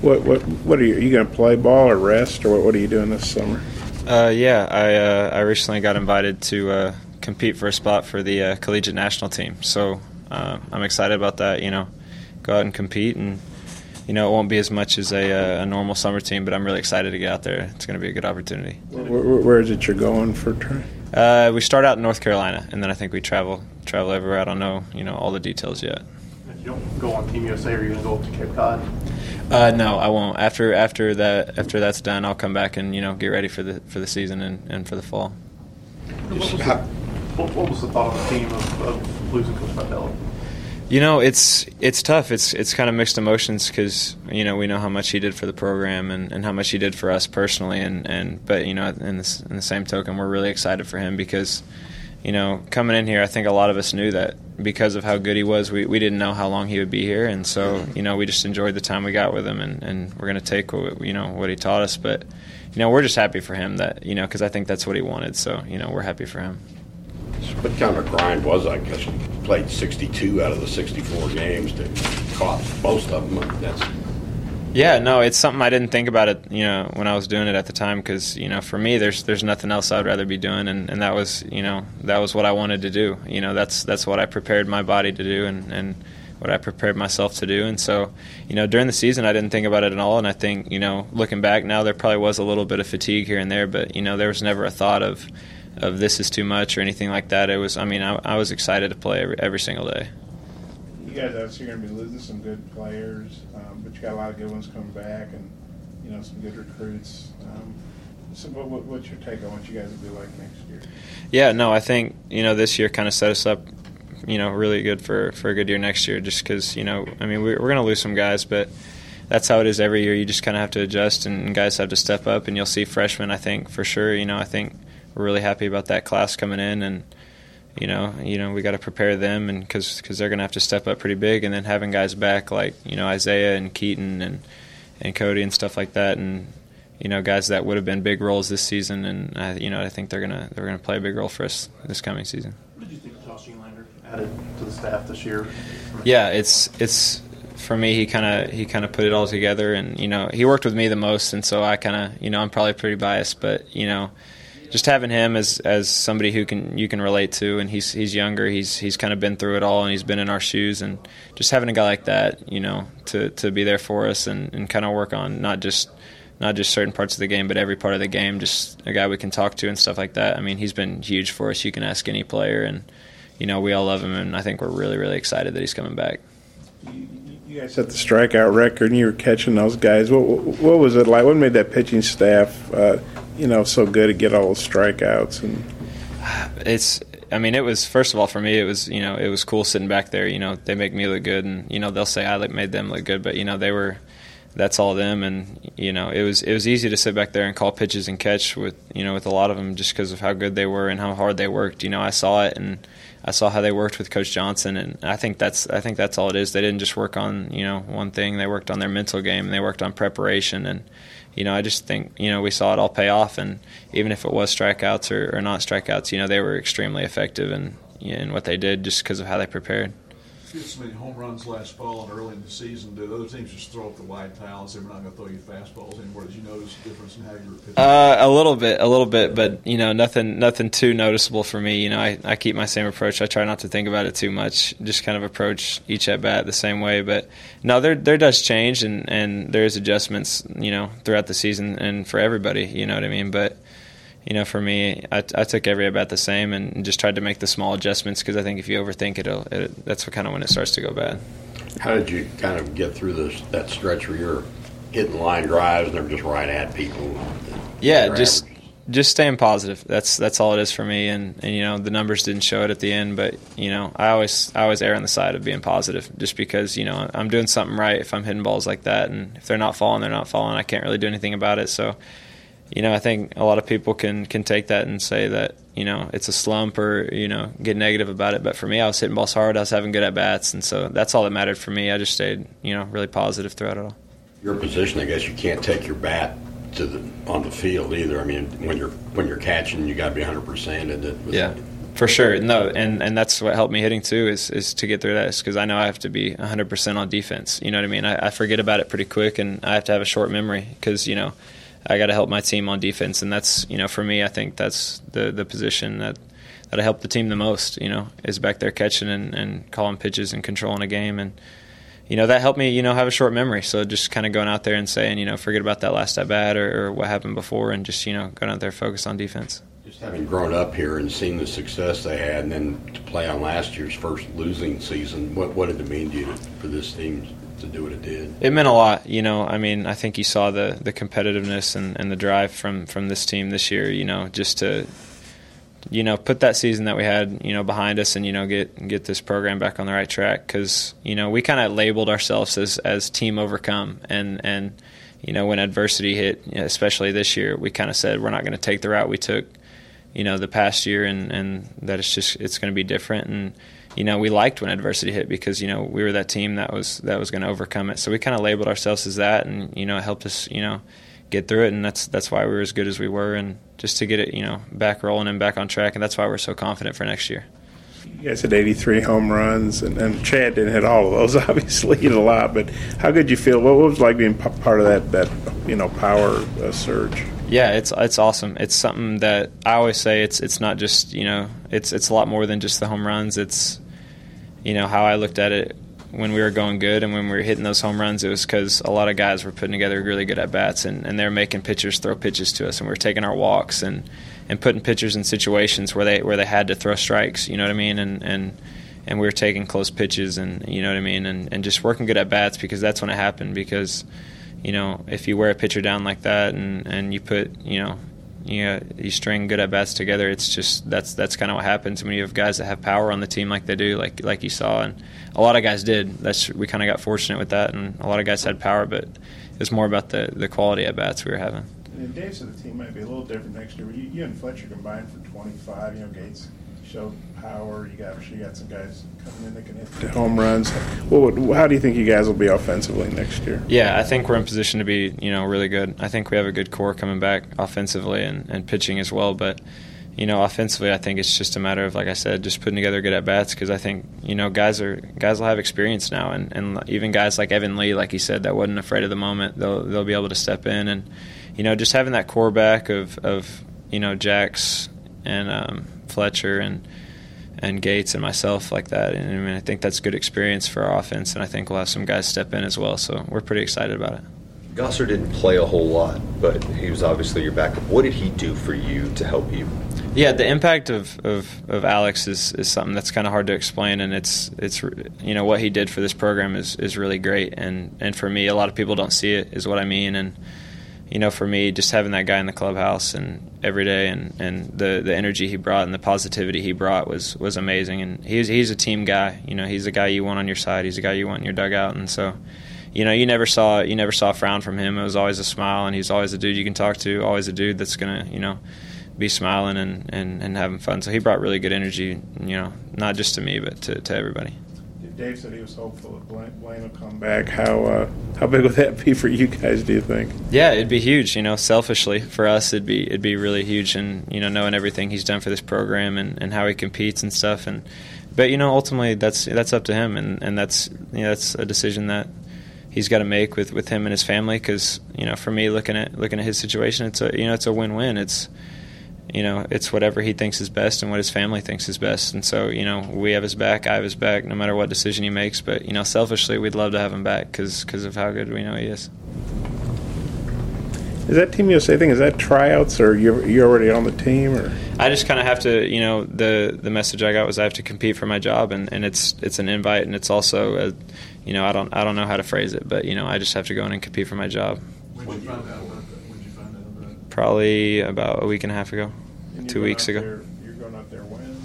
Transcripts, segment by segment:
What are you going to play ball or rest, or what are you doing this summer? I recently got invited to compete for a spot for the collegiate national team. So I'm excited about that. Go out and compete, and it won't be as much as a normal summer team, but I'm really excited to get out there. It's going to be a good opportunity. Where is it you're going for try? We start out in North Carolina, and then I think we travel everywhere. I don't know all the details yet. If you don't go on Team USA, are you going to go up to Cape Cod? No, I won't. After that's done, I'll come back and get ready for the season and for the fall. What was the thought of the team of losing Coach Vitale? It's tough. It's kind of mixed emotions because we know how much he did for the program and how much he did for us personally, but in the same token, we're really excited for him because coming in here, I think a lot of us knew that because of how good he was, we didn't know how long he would be here, and so we just enjoyed the time we got with him, and we're going to take what he taught us, but we're just happy for him that because I think that's what he wanted, so we're happy for him. What kind of a grind was that? Because you played 62 out of the 64 games to caught most of them. Yeah, no, it's something I didn't think about it, when I was doing it at the time, because for me, there's nothing else I'd rather be doing, and that was what I wanted to do. That's what I prepared my body to do, and what I prepared myself to do, and so during the season, I didn't think about it at all, and I think looking back now, there probably was a little bit of fatigue here and there, but there was never a thought of this is too much or anything like that. It was, I was excited to play every single day. You guys obviously are going to be losing some good players, but you got a lot of good ones coming back, and some good recruits. So what's your take on what you guys will be like next year? Yeah, no, I think this year kind of set us up, really good for a good year next year. Just because we're going to lose some guys, but that's how it is every year. You just kind of have to adjust, and guys have to step up, and you'll see freshmen. I think for sure. I think we're really happy about that class coming in, and we got to prepare them, and because they're going to have to step up pretty big, and then having guys back like Isaiah and Keaton and Cody and stuff like that, and guys that would have been big roles this season, and I think they're gonna play a big role for us this coming season. What did you think of Josh Elander added to the staff this year? Yeah, it's for me. He kind of put it all together, and he worked with me the most, and so I kind of I'm probably pretty biased, but just having him as somebody who you can relate to, and he's younger, he's kind of been through it all, and he's been in our shoes, and just having a guy like that, to be there for us and kind of work on not just certain parts of the game, but every part of the game, just a guy we can talk to and stuff like that. He's been huge for us. You can ask any player, and we all love him, and I think we're really, really excited that he's coming back. You guys set the strikeout record, and you were catching those guys. What was it like? What made that pitching staff so good to get all those strikeouts? And it was, first of all, for me, it was cool sitting back there. They make me look good, and they'll say I made them look good, but that's all them, and it was easy to sit back there and call pitches and catch with a lot of them just because of how good they were and how hard they worked. I saw it, and I saw how they worked with Coach Johnson, and I think that's all it is. They didn't just work on one thing. They worked on their mental game, and they worked on preparation, and I just think we saw it all pay off. And even if it was strikeouts or not strikeouts, they were extremely effective in what they did just because of how they prepared. You had so many home runs last fall and early in the season. Did other teams just throw up the wide towel and say we're not going to throw you fastballs anymore? Did you notice a difference in how you were pitching? A little bit, but nothing too noticeable for me. I keep my same approach. I try not to think about it too much. Just kind of approach each at bat the same way. But no, there does change, and there's adjustments, throughout the season and for everybody. You know what I mean? But for me, I took every at-bat the same and just tried to make the small adjustments because I think if you overthink it, that's kind of when it starts to go bad. How did you kind of get through that stretch where you're hitting line drives and they're just right at people? Yeah, just staying positive. That's all it is for me. And the numbers didn't show it at the end, but I always err on the side of being positive, just because I'm doing something right if I'm hitting balls like that, and if they're not falling, they're not falling. I can't really do anything about it. So. I think a lot of people can take that and say that, it's a slump or, get negative about it. But for me, I was hitting balls hard. I was having good at-bats. And so that's all that mattered for me. I just stayed, really positive throughout it all. Your position, I guess you can't take your bat on the field either. When you're catching, you got to be 100%. Yeah. For sure, no, and that's what helped me hitting too is to get through that, because I know I have to be 100% on defense. You know what I mean? I forget about it pretty quick, and I have to have a short memory because I got to help my team on defense, and that's for me, I think that's the position that I help the team the most. Is back there catching and calling pitches and controlling a game, and that helped me have a short memory. So just kind of going out there and saying forget about that last at bat or what happened before, and just going out there focus on defense. Just having grown up here and seen the success they had, and then to play on last year's first losing season, what did it mean to you for this team to do what it did? It meant a lot. I think you saw the competitiveness and the drive from this team this year. Just to put that season that we had behind us and get this program back on the right track, because we kind of labeled ourselves as team overcome, and when adversity hit, especially this year, we kind of said we're not going to take the route we took the past year, and that it's going to be different. And we liked when adversity hit because we were that team that was going to overcome it. So we kind of labeled ourselves as that, and it helped us get through it, and that's why we were as good as we were, and just to get it back rolling and back on track, and that's why we're so confident for next year. You guys had 83 home runs, and Chad didn't hit all of those, obviously, a lot. But how good you feel? What was it like being part of that power surge? Yeah, it's awesome. It's something that I always say. It's not just it's a lot more than just the home runs. It's how I looked at it when we were going good and when we were hitting those home runs. It was because a lot of guys were putting together really good at bats, and they're making pitchers throw pitches to us, and we were taking our walks and putting pitchers in situations where they had to throw strikes. You know what I mean? And we were taking close pitches, and you know what I mean, and just working good at bats, because that's when it happened. Because if you wear a pitcher down like that and you put you string good at bats together, it's just that's kind of what happens when you have guys that have power on the team like they do, like you saw, and a lot of guys did. We kind of got fortunate with that, and a lot of guys had power, but it was more about the quality at bats we were having. And Dave said the team might be a little different next year. You and Fletcher combined for 25. Gates showed power. You got some guys coming in that can hit the home runs. How do you think you guys will be offensively next year? Yeah, I think we're in position to be really good. I think we have a good core coming back offensively and pitching as well. But offensively, I think it's just a matter of, like I said, just putting together good at bats, because I think guys will have experience now, and even guys like Evan Lee, like he said, that wasn't afraid of the moment. They'll be able to step in, and just having that core back of Jax and Fletcher and Gates and myself like that. And I think that's good experience for our offense, and I think we'll have some guys step in as well. So we're pretty excited about it. Gosser didn't play a whole lot, but he was obviously your backup. What did he do for you to help you? Yeah, the impact of Alex is something that's kind of hard to explain, and it's what he did for this program is really great. And for me, a lot of people don't see it, is what I mean. And for me, just having that guy in the clubhouse and every day, and the energy he brought and the positivity he brought was amazing. And he's a team guy. He's a guy you want on your side. He's a guy you want in your dugout. And so, you never saw a frown from him. It was always a smile, and he's always a dude you can talk to. Always a dude that's gonna be smiling and having fun. So he brought really good energy. Not just to me, but to everybody. Dave said he was hopeful that Blaine will come back. How big would that be for you guys, do you think? Yeah, it'd be huge. Selfishly for us, it'd be really huge, and knowing everything he's done for this program and how he competes and stuff. But ultimately that's up to him, and that's a decision that he's got to make with him and his family. Because for me, looking at his situation, it's a win-win. It's whatever he thinks is best and what his family thinks is best. And so, we have his back, I have his back, no matter what decision he makes. But, selfishly, we'd love to have him back because of how good we know he is. Is that Team USA thing, is that tryouts, or you're already on the team? Or I just kind of have to, the message I got was I have to compete for my job, and it's an invite, and it's also, I don't know how to phrase it, but, I just have to go in and compete for my job. When did you find out about that? Probably about a week and a half ago, 2 weeks ago. You're going out there when?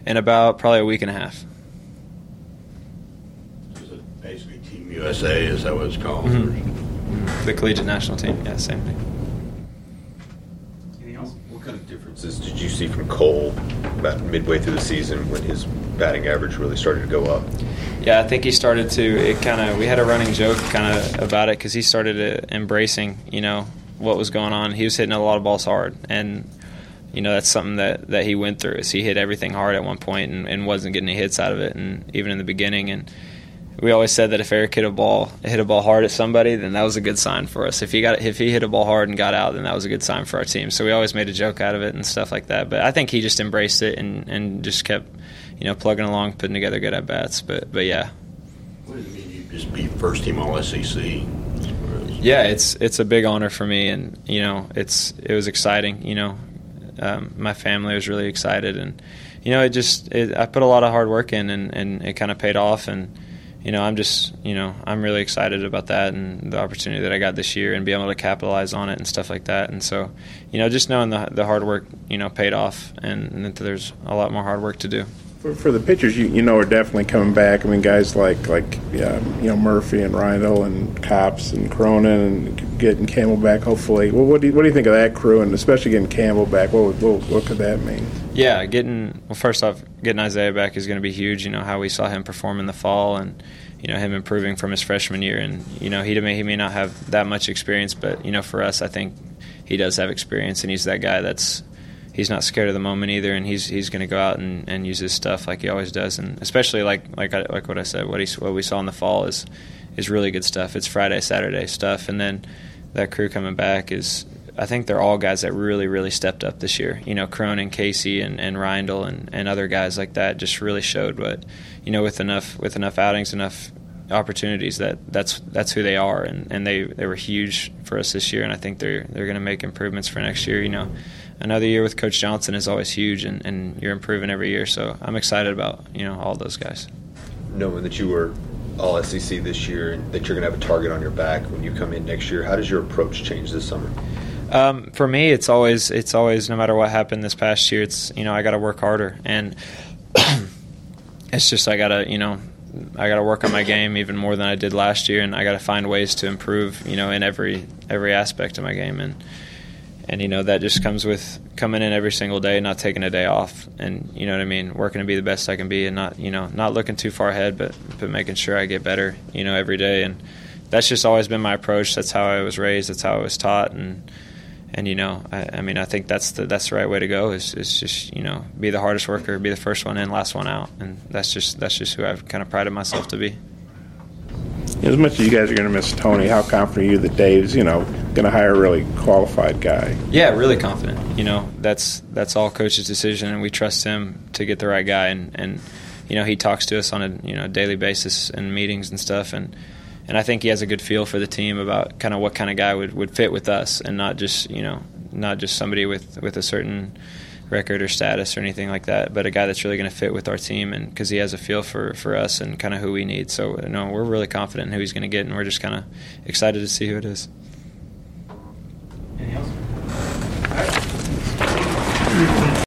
In about probably a week and a half. Is it basically Team USA? Is that what it's called? Mm-hmm. The collegiate national team, yeah, same thing. Anything else? What kind of differences did you see from Cole about midway through the season when his batting average really started to go up? Yeah, I think he started to. We had a running joke kind of about it because he started embracing, what was going on. He was hitting a lot of balls hard, and that's something that he went through. Is he hit everything hard at one point and wasn't getting any hits out of it, and even in the beginning. And we always said that if Eric hit a ball hard at somebody, then that was a good sign for us. If he hit a ball hard and got out, then that was a good sign for our team. So we always made a joke out of it and stuff like that. But I think he just embraced it and just kept, plugging along, putting together good at bats. But yeah. What does it mean you just beat first team All SEC? Yeah, it's a big honor for me, and it was exciting. My family was really excited, and I put a lot of hard work in, and it kind of paid off. And I'm really excited about that and the opportunity that I got this year and be able to capitalize on it and stuff like that. And so, just knowing the hard work, paid off, and that there's a lot more hard work to do. For the pitchers, are definitely coming back. I mean, guys like Murphy and Reindl and Copps and Cronin and getting Campbell back, hopefully. Well, what do you think of that crew, and especially getting Campbell back? What could that mean? Yeah, first off, getting Isaiah back is going to be huge. How we saw him perform in the fall, and him improving from his freshman year. And he may not have that much experience, but for us, I think he does have experience, and he's that guy he's not scared of the moment either, and he's going to go out and use his stuff like he always does. And especially like what I said, what we saw in the fall is really good stuff. It's Friday, Saturday stuff, and then that crew coming back is, I think they're all guys that really, really stepped up this year. Cronin, Casey, and Reindl and other guys like that just really showed what, with enough outings, enough opportunities, that's who they are, and they were huge for us this year, and I think they're going to make improvements for next year. Another year with Coach Johnson is always huge, and you're improving every year, so I'm excited about all those guys. Knowing that you were All SEC this year and that you're going to have a target on your back when you come in next year, how does your approach change this summer? For me, it's always no matter what happened this past year, it's I got to work harder, and it's just I got to work on my game even more than I did last year, and I got to find ways to improve in every aspect of my game, and that just comes with coming in every single day, not taking a day off, and working to be the best I can be, and not looking too far ahead, but making sure I get better every day. And that's just always been my approach. That's how I was raised, that's how I was taught, and I think that's the right way to go, is just be the hardest worker, be the first one in, last one out, and that's just who I've kind of prided myself to be. As much as you guys are going to miss Tony, how confident are you that Dave's going to hire a really qualified guy? Yeah, really confident. That's all Coach's decision, and we trust him to get the right guy. And he talks to us on a daily basis in meetings and stuff, and I think he has a good feel for the team about kind of what kind of guy would fit with us, and not just somebody with a certain record or status or anything like that, but a guy that's really going to fit with our team, and because he has a feel for us and kind of who we need. So we're really confident in who he's going to get, and we're just kind of excited to see who it is. Anything else?